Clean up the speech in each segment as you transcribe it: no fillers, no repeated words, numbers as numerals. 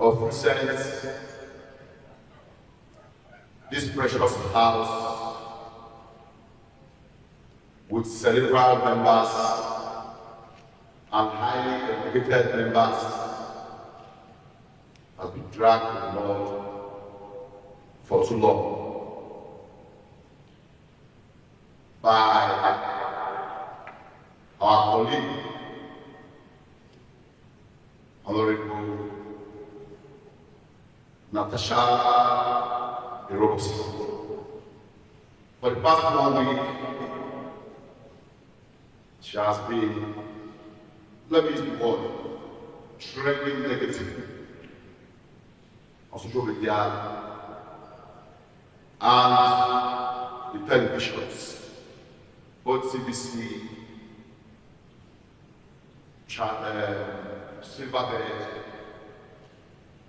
of recent, this precious house with cerebral members and highly educated members has been dragged to the Lord for too long by our colleague, Honorable Natasha. For the past 1 week, she has been, let me use the word, trending negative on social media and the televisions, both CBC, Silverbird,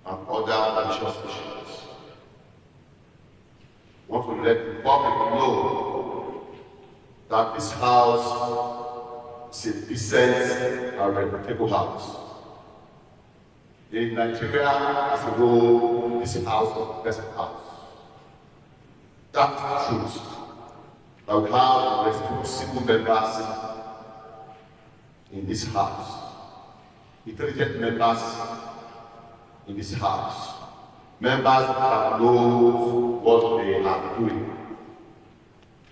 and other television stations. I want to let the public know that this house is a decent and reputable house. In Nigeria, as a whole, this house is the best house. That's the truth. That we have responsible members in this house, intelligent members in this house, members that know what they are doing.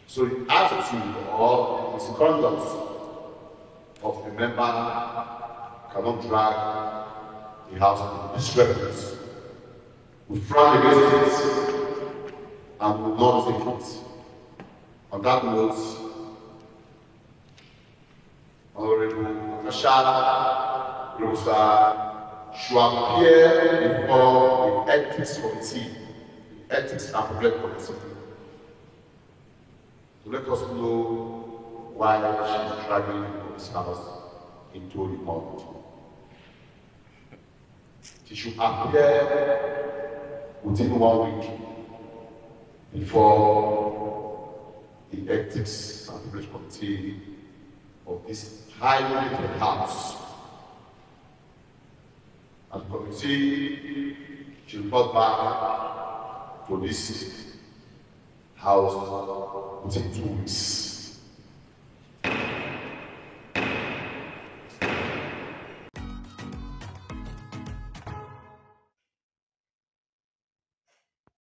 So the attitude or the misconduct of the member cannot drag the house to disrepute. We frown against it and will not take it. On that note, Honorable Natasha should appear before the Ethics Committee, the Ethics and Public Committee, to let us know why she is dragging this house into the mud. She should appear within 1 week before the Ethics and Public Committee of this highly rated house. And the committee should report back to this house within 2 weeks.